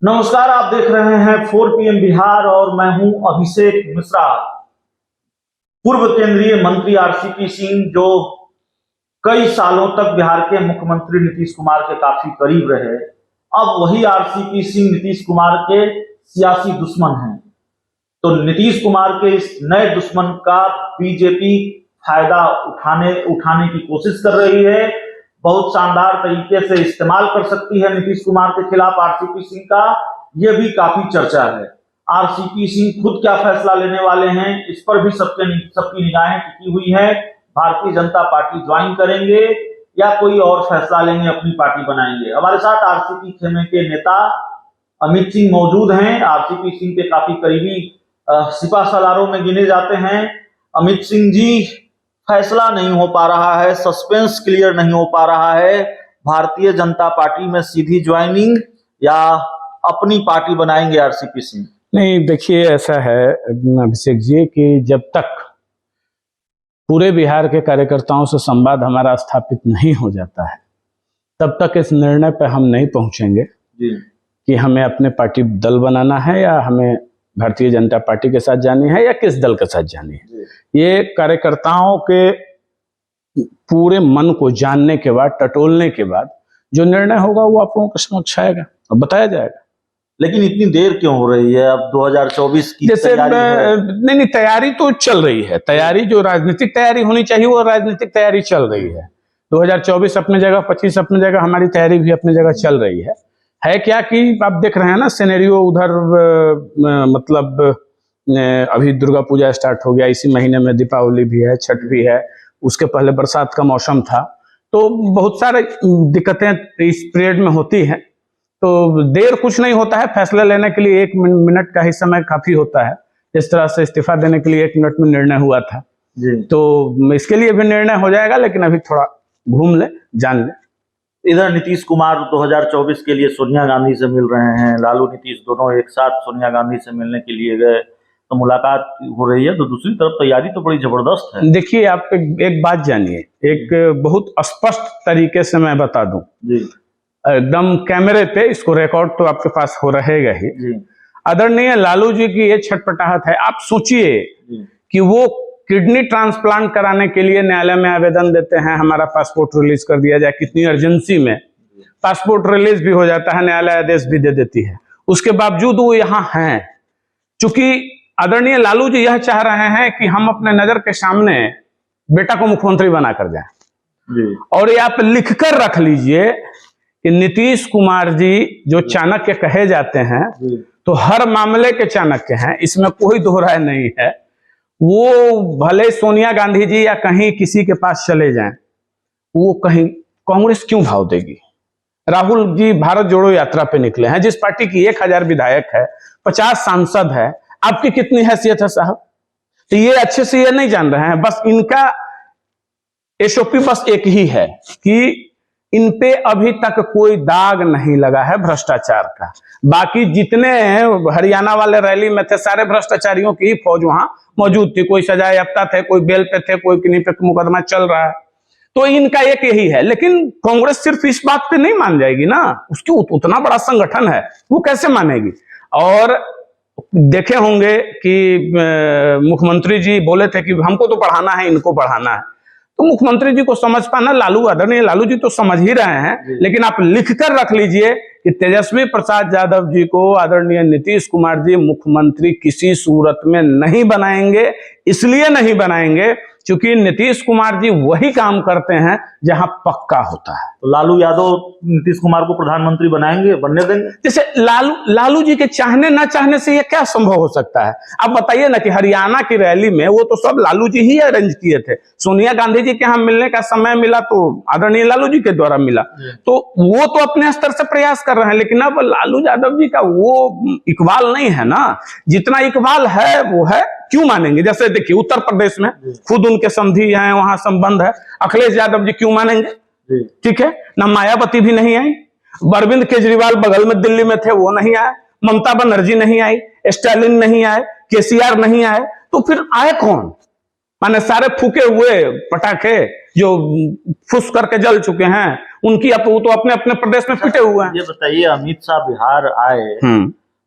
नमस्कार, आप देख रहे हैं 4 PM बिहार और मैं हूं अभिषेक मिश्रा। पूर्व केंद्रीय मंत्री आरसीपी सिंह जो कई सालों तक बिहार के मुख्यमंत्री नीतीश कुमार के काफी करीब रहे, अब वही आरसीपी सिंह नीतीश कुमार के सियासी दुश्मन हैं। तो नीतीश कुमार के इस नए दुश्मन का बीजेपी फायदा उठाने की कोशिश कर रही है। बहुत शानदार तरीके से इस्तेमाल कर सकती है नीतीश कुमार के खिलाफ आरसीपी सिंह का, यह भी काफी चर्चा है। आरसीपी सिंह खुद क्या फैसला लेने वाले हैं, इस पर भी सबकी निगाहें टिकी हुई है। भारतीय जनता पार्टी ज्वाइन करेंगे या कोई और फैसला लेंगे, अपनी पार्टी बनाएंगे। हमारे साथ आरसीपी खेमे के नेता अमित सिंह मौजूद हैं। आरसीपी सिंह के काफी करीबी सिपा सलारों में गिने जाते हैं। अमित सिंह जी, फैसला नहीं हो पा रहा है, सस्पेंस क्लियर नहीं हो पा रहा है, भारतीय जनता पार्टी में सीधी ज्वाइनिंग या अपनी पार्टी बनाएंगे आरसीपी सिंह? नहीं, देखिए ऐसा है अभिषेक जी कि जब तक पूरे बिहार के कार्यकर्ताओं से संवाद हमारा स्थापित नहीं हो जाता है तब तक इस निर्णय पर हम नहीं पहुंचेंगे कि हमें अपने पार्टी दल बनाना है या हमें भारतीय जनता पार्टी के साथ जानी है या किस दल के साथ जानी है। ये कार्यकर्ताओं के पूरे मन को जानने के बाद, टटोलने के बाद जो निर्णय होगा वो आप लोगों के समक्ष आएगा और बताया जाएगा। लेकिन इतनी देर क्यों हो रही है? अब 2024 की जैसे नहीं, तैयारी तो चल रही है। तैयारी जो राजनीतिक तैयारी होनी चाहिए वो राजनीतिक तैयारी चल रही है। 2024 अपनी जगह, 25 अपनी जगह, हमारी तैयारी भी अपनी जगह चल रही है। क्या कि आप देख रहे हैं ना सिनेरियो उधर, मतलब अभी दुर्गा पूजा स्टार्ट हो गया, इसी महीने में दीपावली भी है, छठ भी है, उसके पहले बरसात का मौसम था, तो बहुत सारे दिक्कतें इस पीरियड में होती हैं। तो देर कुछ नहीं होता है, फैसला लेने के लिए 1 मिनट का ही समय काफी होता है। इस तरह से इस्तीफा देने के लिए 1 मिनट में निर्णय हुआ था जी। तो इसके लिए भी निर्णय हो जाएगा, लेकिन अभी थोड़ा घूम ले, जान ले। इधर नीतीश कुमार 2024 के लिए सोनिया गांधी से मिल रहे हैं, लालू नीतीश दोनों एक साथ सोनिया गांधी से मिलने के लिए गए, तो मुलाकात हो रही है। तो दूसरी तरफ तैयारी तो बड़ी जबरदस्त है। देखिए, आप एक बात जानिए, एक बहुत स्पष्ट तरीके से मैं बता दूं जी, एकदम कैमरे पे, इसको रिकॉर्ड तो आपके पास हो रहेगा ही जी। आदरणीय लालू जी की ये छटपटाहट है। आप सोचिए कि वो किडनी ट्रांसप्लांट कराने के लिए न्यायालय में आवेदन देते हैं, हमारा पासपोर्ट रिलीज कर दिया जाए, कितनी अर्जेंसी में पासपोर्ट रिलीज भी हो जाता है, न्यायालय आदेश भी दे देती है, उसके बावजूद वो यहाँ हैं। चूंकि आदरणीय लालू जी यह चाह रहे हैं कि हम अपने नजर के सामने बेटा को मुख्यमंत्री बनाकर जाएं। और ये आप लिखकर रख लीजिए कि नीतीश कुमार जी जो चाणक्य कहे जाते हैं, तो हर मामले के चाणक्य हैं, इसमें कोई दो राय नहीं है। वो भले सोनिया गांधी जी या कहीं किसी के पास चले जाएं, वो कहीं कांग्रेस क्यों भाव देगी? राहुल जी भारत जोड़ो यात्रा पे निकले हैं, जिस पार्टी की 1000 विधायक है, 50 सांसद है, आपकी कितनी हैसियत है साहब? तो ये अच्छे से ये नहीं जान रहे हैं। बस इनका एसओपी बस एक ही है कि इन पे अभी तक कोई दाग नहीं लगा है भ्रष्टाचार का। बाकी जितने हरियाणा वाले रैली में थे, सारे भ्रष्टाचारियों की ही फौज वहां मौजूद थी। कोई सजाए याफ्ता थे, कोई बेल पे थे, कोई किन्हीं पे मुकदमा चल रहा है। तो इनका एक यही है। लेकिन कांग्रेस सिर्फ इस बात पे नहीं मान जाएगी ना, उसकी उतना बड़ा संगठन है, वो कैसे मानेगी? और देखे होंगे कि मुख्यमंत्री जी बोले थे कि हमको तो पढ़ाना है, इनको पढ़ाना है। तो मुख्यमंत्री जी को समझ पाना, आदरणीय लालू जी तो समझ ही रहे हैं, लेकिन आप लिखकर रख लीजिए कि तेजस्वी प्रसाद यादव जी को आदरणीय नीतीश कुमार जी मुख्यमंत्री किसी सूरत में नहीं बनाएंगे। इसलिए नहीं बनाएंगे क्योंकि नीतीश कुमार जी वही काम करते हैं जहां पक्का होता है। तो लालू यादव नीतीश कुमार को प्रधानमंत्री बनाएंगे, बनने देंगे? जैसे लालू जी के चाहने ना चाहने से ये क्या संभव हो सकता है? आप बताइए ना कि हरियाणा की रैली में वो तो सब लालू जी ही अरेंज किए थे। सोनिया गांधी जी के यहाँ मिलने का समय मिला तो आदरणीय लालू जी के द्वारा मिला, तो वो तो अपने स्तर से प्रयास कर रहे हैं। लेकिन अब लालू यादव जी का वो इकबाल नहीं है ना, जितना इकबाल है वो है। क्यों मानेंगे? जैसे देखिए उत्तर प्रदेश में खुद उनके समधी हैं, वहां संबंध है, अखिलेश यादव जी क्यों मानेंगे? ठीक है ना, मायावती भी नहीं आई, अरविंद केजरीवाल बगल में दिल्ली में थे, वो नहीं आए, ममता बनर्जी नहीं आई, स्टालिन नहीं आए, केसीआर नहीं आए, तो फिर आए कौन? माने सारे फूके हुए पटाखे जो फुस करके जल चुके हैं उनकी वो तो अपने अपने प्रदेश में पिटे हुए हैं। ये बताइए, अमित शाह बिहार आए,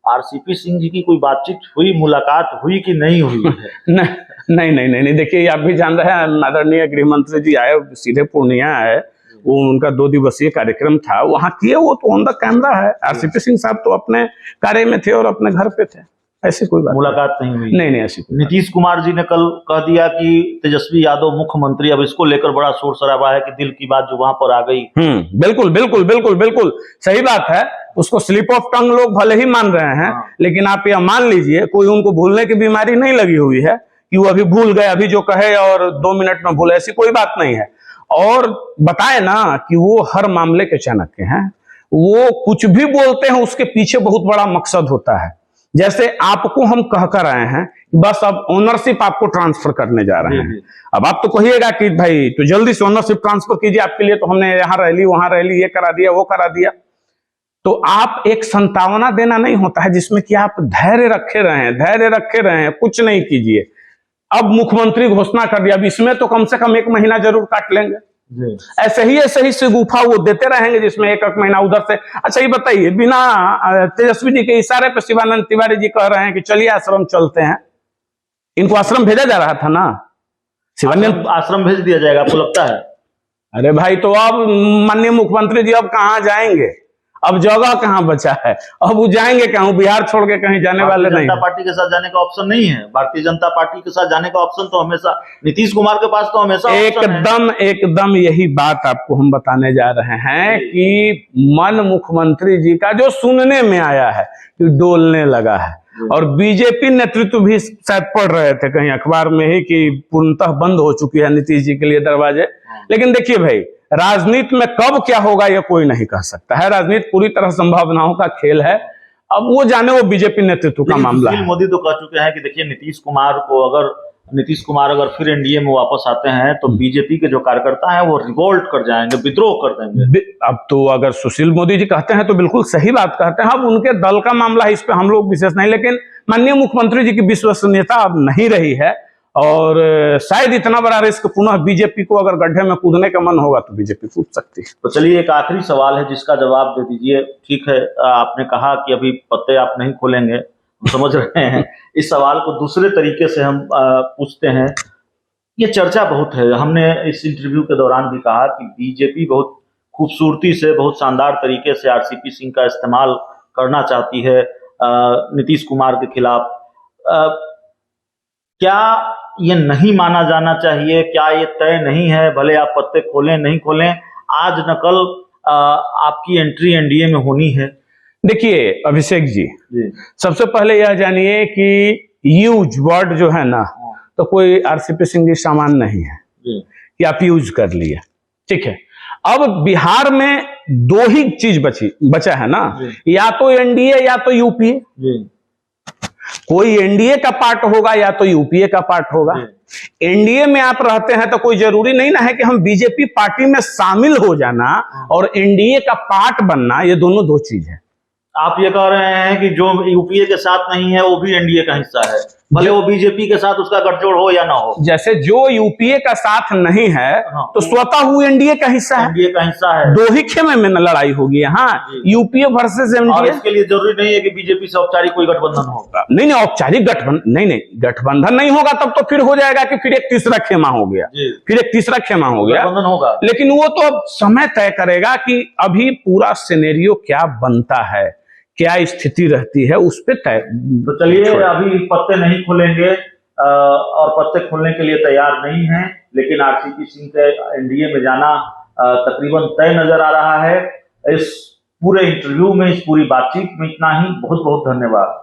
आरसीपी सिंह जी की कोई बातचीत हुई, मुलाकात हुई कि नहीं हुई है? नहीं, देखिए आप भी जान रहे हैं, आदरणीय गृह मंत्री जी आए, सीधे पूर्णिया आए, वो उनका 2 दिवसीय कार्यक्रम था, वहां किए, वो तो ऑन द कैमरा है। आरसीपी सिंह साहब तो अपने कार्य में थे और अपने घर पे थे, ऐसी कोई बात मुलाकात नहीं हुई? नहीं, ऐसी कोई। नीतीश कुमार जी ने कल कह दिया कि तेजस्वी यादव मुख्यमंत्री, अब इसको लेकर बड़ा शोर शराबा है कि दिल की बात जो वहां पर आ गई। बिल्कुल सही बात है। उसको स्लिप ऑफ टंग लोग भले ही मान रहे हैं, लेकिन आप यह मान लीजिए कोई उनको भूलने की बीमारी नहीं लगी हुई है कि वो अभी भूल गए, अभी जो कहे और 2 मिनट में भूले, ऐसी कोई बात नहीं है। और बताए ना कि वो हर मामले के चाणक्य हैं, वो कुछ भी बोलते हैं उसके पीछे बहुत बड़ा मकसद होता है। जैसे आपको हम कहकर आए हैं बस अब ओनरशिप आपको ट्रांसफर करने जा रहे हैं, अब आप तो कहिएगा कि भाई तो जल्दी से ओनरशिप ट्रांसफर कीजिए, आपके लिए तो हमने यहाँ रह ली, वहां रह ली, ये करा दिया, वो करा दिया। तो आप एक संतावना देना नहीं होता है जिसमें कि आप धैर्य रखे रहें, कुछ नहीं कीजिए। अब मुख्यमंत्री घोषणा कर दिया, अब इसमें तो कम से कम 1 महीना जरूर काट लेंगे। ऐसे ही सिगुफा वो देते रहेंगे जिसमें 1 महीना उधर से। अच्छा ये बताइए, बिना तेजस्वी जी के इशारे पर शिवानंद तिवारी जी कह रहे हैं कि चलिए आश्रम चलते हैं। इनको आश्रम भेजा जा रहा था ना, शिवानंद आश्रम भेज दिया जाएगा आपको लगता है? अरे भाई, तो अब माननीय मुख्यमंत्री जी अब कहाँ जाएंगे? अब जगह कहाँ बचा है? अब वो जाएंगे कहाँ? बिहार छोड़ के कहीं जाने वाले नहीं। जनता पार्टी के साथ जाने का ऑप्शन नहीं है। भारतीय जनता पार्टी के साथ जाने का ऑप्शन तो हमेशा नीतीश कुमार के पास तो हमेशा एकदम यही बात आपको हम बताने जा रहे हैं कि मन मुख्यमंत्री जी का जो सुनने में आया है कि डोलने लगा है। और बीजेपी नेतृत्व भी शायद पढ़ रहे थे कहीं अखबार में ही कि पूर्णतः बंद हो चुकी है नीतीश जी के लिए दरवाजे। लेकिन देखिए भाई, राजनीति में कब क्या होगा यह कोई नहीं कह सकता है। राजनीति पूरी तरह संभावनाओं का खेल है। अब वो जाने, वो बीजेपी नेतृत्व का मामला है। मोदी तो कह चुके हैं कि देखिए नीतीश कुमार अगर फिर एनडीए में वापस आते हैं तो बीजेपी के जो कार्यकर्ता हैं वो रिवोल्ट कर जाएंगे, विद्रोह कर देंगे। अब तो अगर सुशील मोदी जी कहते हैं तो बिल्कुल सही बात कहते हैं। अब उनके दल का मामला है, इस पे हम लोग विशेष नहीं, लेकिन माननीय मुख्यमंत्री जी की विश्वसनीयता अब नहीं रही है और शायद इतना बड़ा रिस्क पुनः बीजेपी को अगर गड्ढे में कूदने का मन होगा तो बीजेपी कूद सकती है। तो चलिए एक आखिरी सवाल है जिसका जवाब दे दीजिए। ठीक है, आपने कहा कि अभी पत्ते आप नहीं खोलेंगे, हम समझ रहे हैं। इस सवाल को दूसरे तरीके से हम पूछते हैं। ये चर्चा बहुत है, हमने इस इंटरव्यू के दौरान भी कहा कि बीजेपी बहुत खूबसूरती से, बहुत शानदार तरीके से आरसीपी सिंह का इस्तेमाल करना चाहती है नीतीश कुमार के खिलाफ। क्या ये नहीं माना जाना चाहिए? क्या ये तय नहीं है, भले आप पत्ते खोलें नहीं खोलें, आज न कल आपकी एंट्री एनडीए में होनी है? देखिए अभिषेक जी, सबसे पहले यह जानिए कि यूज वर्ड जो है ना, तो कोई आरसीपी सिंह जी सामान नहीं है कि आप यूज कर लिए, ठीक है। अब बिहार में 2 ही चीज बचा है ना, या तो एनडीए या तो यूपीए। कोई एनडीए का पार्ट होगा या तो यूपीए का पार्ट होगा। एनडीए में आप रहते हैं तो कोई जरूरी नहीं ना है कि हम बीजेपी पार्टी में शामिल हो जाना और एनडीए का पार्ट बनना, ये दोनों 2 चीज है। आप ये कह रहे हैं कि जो यूपीए के साथ नहीं है वो भी एनडीए का हिस्सा है, भले वो बीजेपी के साथ उसका गठजोड़ हो या ना हो। जैसे जो यूपीए का साथ नहीं है तो स्वतः हुआ एनडीए का हिस्सा है। एनडीए का हिस्सा है। 2 ही खेमे में लड़ाई होगी यहाँ, यूपीए वर्सेस एनडीए। और इसके लिए जरूरी नहीं है कि बीजेपी से औपचारिक कोई गठबंधन होगा। नहीं, औपचारिक गठबंधन नहीं, गठबंधन नहीं होगा तब तो फिर हो जाएगा कि फिर एक तीसरा खेमा हो गया, गठबंधन होगा। लेकिन वो तो अब समय तय करेगा कि अभी पूरा सिनेरियो क्या बनता है, क्या स्थिति रहती है, उस पे तय। तो चलिए, अभी पत्ते नहीं खोलेंगे और पत्ते खोलने के लिए तैयार नहीं हैं, लेकिन आरसीपी सिंह के एनडीए में जाना तकरीबन तय नजर आ रहा है। इस पूरे इंटरव्यू में, इस पूरी बातचीत में इतना ही। बहुत बहुत धन्यवाद।